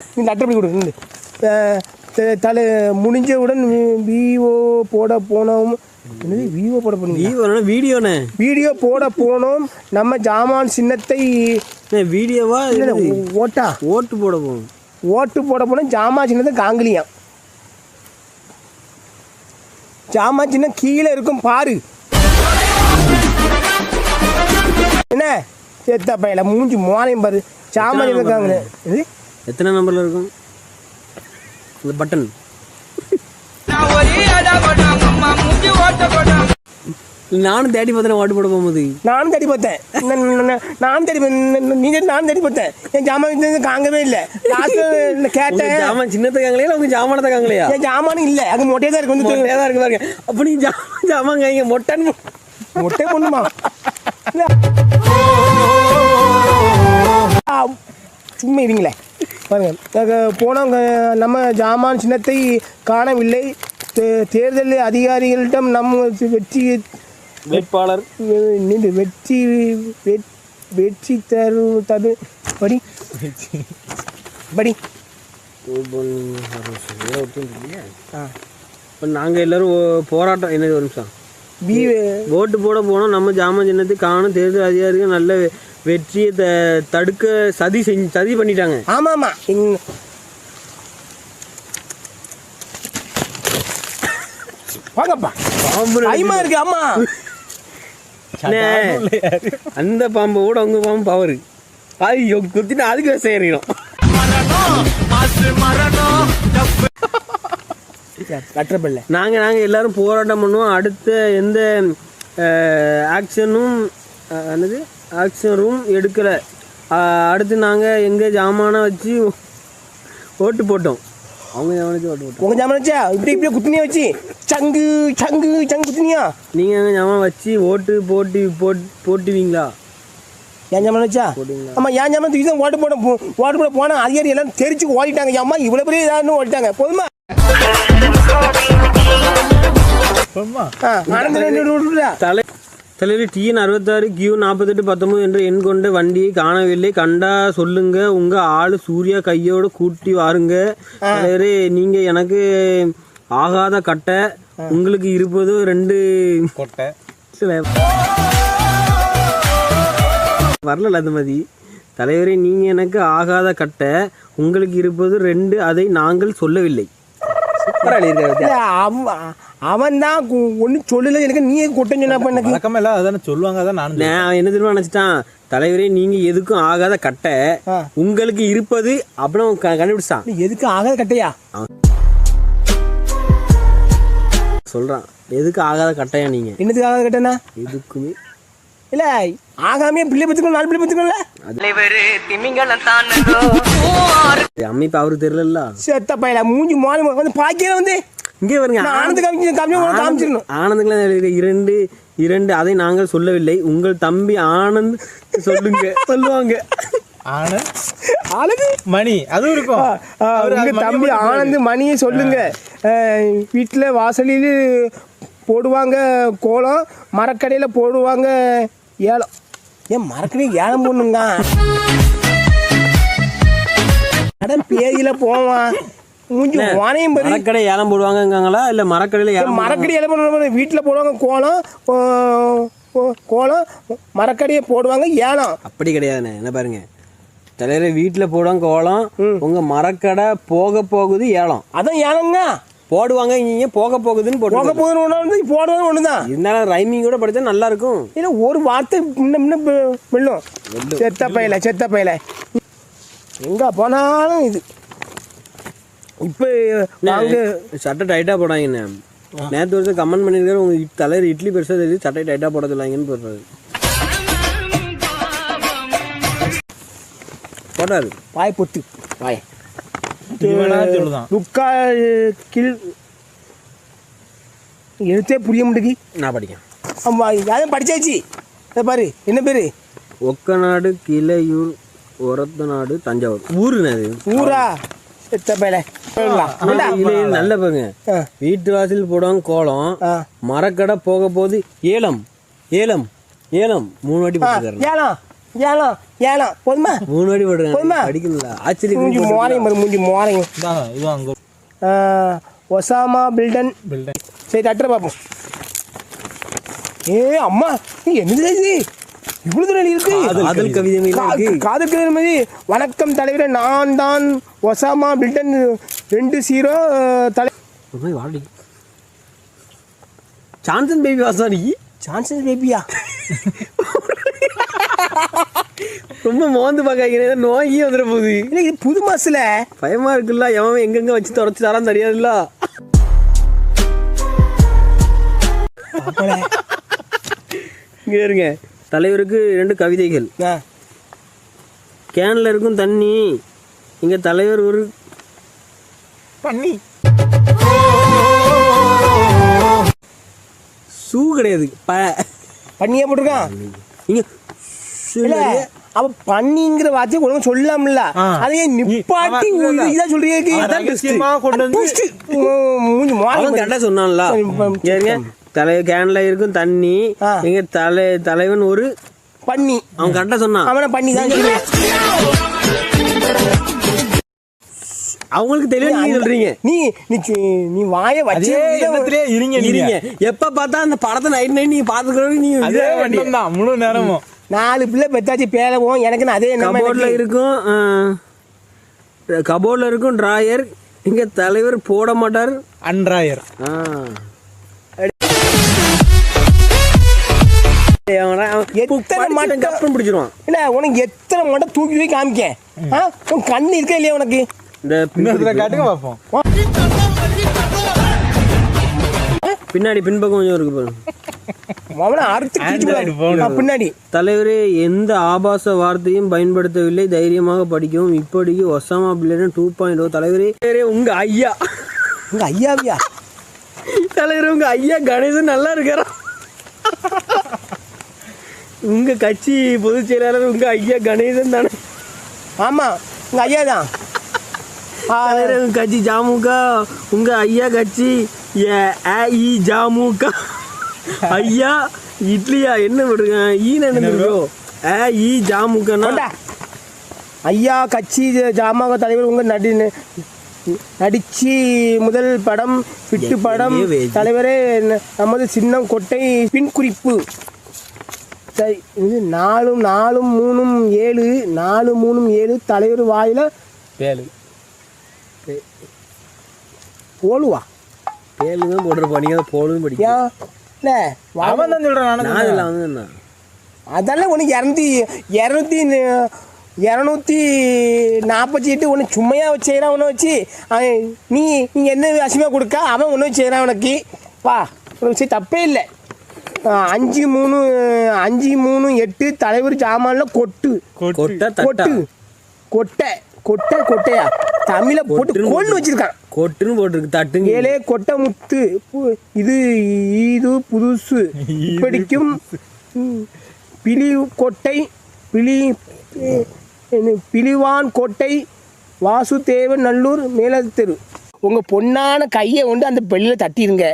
இந்த அட்டை கொடு. தலை முடிஞ்சவுடன் விவோ போட போனோம். என்னது விவோ போட போனோம்? வீடியோ போட போனோம். நம்ம ஜாமான் சின்னத்தை வீடியோவா ஓட்டு போட போனோம். ஓட்டு போட போனோம். ஜாமான் சின்னத்தை காங்கிலியாம். ஜாமான் சின்னம் கீழே இருக்கும் பாரு. என்ன செத்த பையில மூஞ்சி மோனையும் பாரு. ஜாமான் இருக்காங்க. எத்தனை நம்பர்ல இருக்கும் இந்த பட்டன்? நானும் தேடி பார்த்தேன். ஓட்டு போட போகும்போது நானும் தேடி பார்த்தேன். நானும் தேடி பார்த்தேன். என் ஜாமான் காங்கவே இல்லை. கேட்டேன் ஜாமான் சின்னத்தை காங்கலையா உங்க ஜாமானத்தை காங்கலையா? என் ஜாமானும் இல்லை. அது மொட்டையா தான் இருக்கு. மொட்டையா தான் இருக்கு பாருங்க. அப்ப நீ ஜாமான் காய்ங்க மொட்டைன்னு மொட்டை பொண்ணுமா சும்மா இருங்களே பாருங்க. போனோம். நம்ம ஜாமான் சின்னத்தை காணவில்லை. தேர்தல் அதிகாரிகளிடம் நம்ம வெற்றி வேட்பாளர் வெற்றி தரு படி படி. இப்போ நாங்கள் எல்லாரும் போராட்டம். என்ன ஒரு நிமிஷம். ஓட்டு போட போனோம். நம்ம ஜாமான் சின்னத்தை காணும். தேர்தல் அதிகாரிகள் நல்ல வெற்றியை தடுக்க சதி பண்ணிட்டாங்க. ஆமாம் ஆமாம். வாங்கப்பா டைமா இருக்கு. ஆமா அந்த பாம்பை கூட உங்க பாம்பு பவரு அது குத்திட்டு அதுக்கு சேரிடும். நாங்க எல்லாரும் போராட்டம் பண்ணுவோம். அடுத்த எந்த ஆக்ஷனும் எடுக்கல. அடுத்து நாங்க எங்க ஜாமான வச்சு ஓட்டு போட்டோம். அவங்க ஜாமான் ஓட்டு போட்டோம். உங்க ஜாமான் வச்சா இப்படி இப்படி குத்தினியா வச்சு சங்கு சங்கு சங்கு குத்தினியா? நீங்க எங்க ஜாமான் வச்சு ஓட்டு போட்டுவீங்களா? என் ஜாமான் வச்சா? ஆமா என் ஜாமான் தூக்கி தான் ஓட்டு போட போனா அதிகாரி எல்லாம் தெரிச்சு ஓடிட்டாங்க. அம்மா இவ்வளவு பெரிய இதான்னு ஓடிட்டாங்க. போதுமா? தலைவர் TN 66 Q 48 19 என்ற எண் கொண்ட வண்டியை காணவில்லை. கண்டா சொல்லுங்க. உங்க ஆளு சூர்யா கையோட கூட்டி வாருங்க. தலைவரே நீங்க எனக்கு ஆகாத கட்டை. உங்களுக்கு இருப்பது 2 கொட்டை. வரல அந்த மாதிரி. தலைவரே நீங்க எனக்கு ஆகாத கட்டை. உங்களுக்கு இருப்பது 2. அதை நாங்கள் சொல்லவில்லை. அவன் தான் ஒன்னும் சொல்லல. எனக்கு நீ கொட்டன்னு சொன்ன சொல்லுவாங்க. நான் என்ன தெரியுமா நினைச்சிட்டான். தலைவரே நீங்க எதுக்கும் ஆகாத கட்டை. உங்களுக்கு இருப்பது அப்புறம் கண்டுபிடிச்சான். எதுக்கு ஆகாத கட்டையா சொல்றான். எதுக்கு ஆகாத கட்டையா? நீங்க என்னதுக்கு ஆகாத கட்டைனா? எதுக்குமே இல்ல ஆகாமே பிள்ளை பத்துக்கணும். 4 பிள்ளை பத்துக்கணும்ல. அம்மிப்ப அவருக்கு தெரியல. செத்த பையல மூஞ்சி மோனி வந்து பாக்கிய வந்து இங்கே வருங்க. ஆனந்துக்கு 2 அதை நாங்கள் சொல்லவில்லை. உங்கள் தம்பி ஆனந்த் சொல்லுவாங்க. ஆனந்த் மணி அதுவும் இருக்கும். உங்க தம்பி ஆனந்த் மணியை சொல்லுங்க. வீட்டில் வாசலில் போடுவாங்க கோலம். மரக்கடையில் போடுவாங்க ஏலம். ஏன் மரக்கடையில் ஏலம் போடணுங்க? பேதியில போவான். மரக்கடை ஏலம் போடுவாங்கங்களா? இல்ல மரக்கடையில ஏலம் போடுவாங்க. வீட்டுல போடுவாங்க கோலம். மரக்கடையை போடுவாங்க ஏலம். அப்படி கிடையாதுண்ணே. என்ன பாருங்க. தலைவரை வீட்டுல போடுவாங்க கோலம். உங்க மரக்கடை போக போகுது ஏலம். அதான் ஏலங்க போடுவாங்க. நீங்க போக போகுதுன்னு போடுவாங்க ஒண்ணுதான். இருந்தாலும் ரைமிங் கூட படிச்சா நல்லா இருக்கும். இல்ல ஒரு வார்த்தை வெல்லும். செத்த பையல எங்க போனாலும் இது. இப்போ சட்டை டைட்டா போடாங்கண்ணே. நேற்று வருஷம் கமெண்ட் பண்ணியிருக்காரு. உங்க தலைவர் இட்லி பெருசா தெரியுது, சட்டை டைட்டா போட சொல்லாங்கன்னு போடுறாரு. போட்டாரு பாய் பொத்து பாய் எழுத்தே புரிய முடியுது. நான் படிக்கேன். ஆமா யாரும் படிச்சாச்சு. பாரு என்ன பேரு? ஒக்கநாடு கிளையூர் ஒரத்தநாடு தஞ்சாவூர். ஊருண்ணே அது. ஊரா? நல்ல பாருங்க. வீட்டு வாசல் போடுவாங்க கோலம். மரக்கடை போக போது ஏலம். 3 வாட்டி ஏலம். ஏலம் ஏலம் போதுமா 3 வாட்டி போடுறேன் போதுமா? படிக்கணும்ல ஆச்சரியம் மூஞ்சி மோரையும் பாரு, மூஞ்சி மோரையும். இது அங்கே ஒசாமா பில்டன். சரி தட்டுற பார்ப்போம். ஏ அம்மா என்னது இது இவ்வளோ தூரம் இருக்கு? காதல் கவிதை மாதிரி காதல் கவிதை மாதிரி. வணக்கம் தலைவரே, நான் தான் ஒசாமா பில்டன் 20 தலை. வாடி சான்சன் பேபி வாசாடி. சான்சன் பேபியா? ரொம்ப மோந்து பார்க்க நோயே வந்துட போகுது. இல்லை இது புது மாசில் பயமா இருக்குல்ல, எவன் எங்கெங்க வச்சு தொடச்சு தரான்னு தெரியாதுல்ல. இங்கே இருங்க, தலைவருக்கு 2 கவிதைகள். கேனில் இருக்கும் தண்ணி, இங்கே தலைவர் ஒரு பண்ணி. ஷூ கிடையாது, பண்ணியே போட்டிருக்கான். இங்கே இல்லை அவ பண்ணிங்கிற வார்த்தையை ஒழுங்கு சொல்லாமல, அதையே நிப்பாட்டி இதான் சொல்றீங்க. அவன் கரெக்டாக சொன்னான்ல. ஏங்க தலைவர் கேன்ல இருக்கும் தண்ணி, எங்க தலைவன் ஒரு பண்ணி. அவன் கரெக்டாக சொன்னான். அவனை பண்ணி தான் அவங்களுக்கு தெளிவா நீங்க சொல்றீங்க. நீ வாயை வச்சு இருங்க. எப்ப பார்த்தா அந்த படத்தை நைட் நீங்க பாத்துக்கிறோம். நீங்க முழு நேரமும் 4 பிள்ளை பெத்தாச்சு பேலவும் எனக்கு அதே கபோர்ட்ல இருக்கும். கபோர்ட்ல இருக்கும் டிராயர், இங்க தலைவர் போட மாட்டார் அன்றாயர். எத்தனை மட்டும் கப்பம் பிடிச்சிருவான். இல்ல உனக்கு எத்தனை மட்டும் தூக்கி தூக்கி காமிக்க. உன் கண்ணு இருக்கா இல்லையா உனக்கு? இந்த காட்டுங்க பார்ப்போம். பின்னாடி பின்பக்கம் கொஞ்சம் இருக்கு பாருங்க. பின்னாடி தலைவரே எந்த ஆபாச வார்த்தையும் பயன்படுத்தவில்லை, தைரியமாக படிக்கவும். இப்படிக்கு ஒசாமா பில்டன் 2.0. தலைவரே உங்க ஐயா. உங்க ஐயாவியா? தலைவர் உங்க ஐயா கணேசன் நல்லா இருக்கிறா. உங்க கட்சி பொதுச் செயலாளர் உங்க ஐயா கணேசன் தானே? ஆமா உங்க ஐயா தான். கட்சி ஜாமுக, உங்க ஐயா கட்சி ஜாமுக. ஐயா இட்லியா என்ன பண்ணுங்க ஜாமுகனா ஐயா கட்சி ஜாமாக தலைவர் உங்க நடிச்சு முதல் படம் பிட்டு படம். தலைவரே நமது சின்னம் கொட்டை பின் குறிப்பு. சரி இது 4 4 3 7 4 3 7 தலைவர் வாயில போலுவா பேலுதான் போடுறப்பா. நீங்க போலும் படிக்க இல்லை அவன் தான் சொல்கிறான். அதெல்லாம் உனக்கு 248 ஒன்று சும்மையாக வச்சு செய்கிறான். ஒன்று வச்சு நீங்கள் என்ன அசிமாக கொடுக்க அவன் ஒன்று வச்சு செய்கிறான். உனக்கு வா ஒரு விஷயம் தப்பே இல்லை. 5 3 5 3 8 தலைவர் ஜாமான்ல கொட்டு கொட்டு கொட்டை கொட்டை கொட்டையா தமிழை போட்டு கொண்டு வச்சிருக்கான். கொட்டுன்னு போட்டிருக்கு தட்டுங்க. ஏழே கொட்டை முத்து இது இது புதுசு இப்படிக்கும் பிளி கொட்டை பிளிவான் கோட்டை வாசுதேவன் நல்லூர் மேலத்தெரு. உங்க பொண்ணான கையை கொண்டு அந்த பெல்லில் தட்டிடுங்க.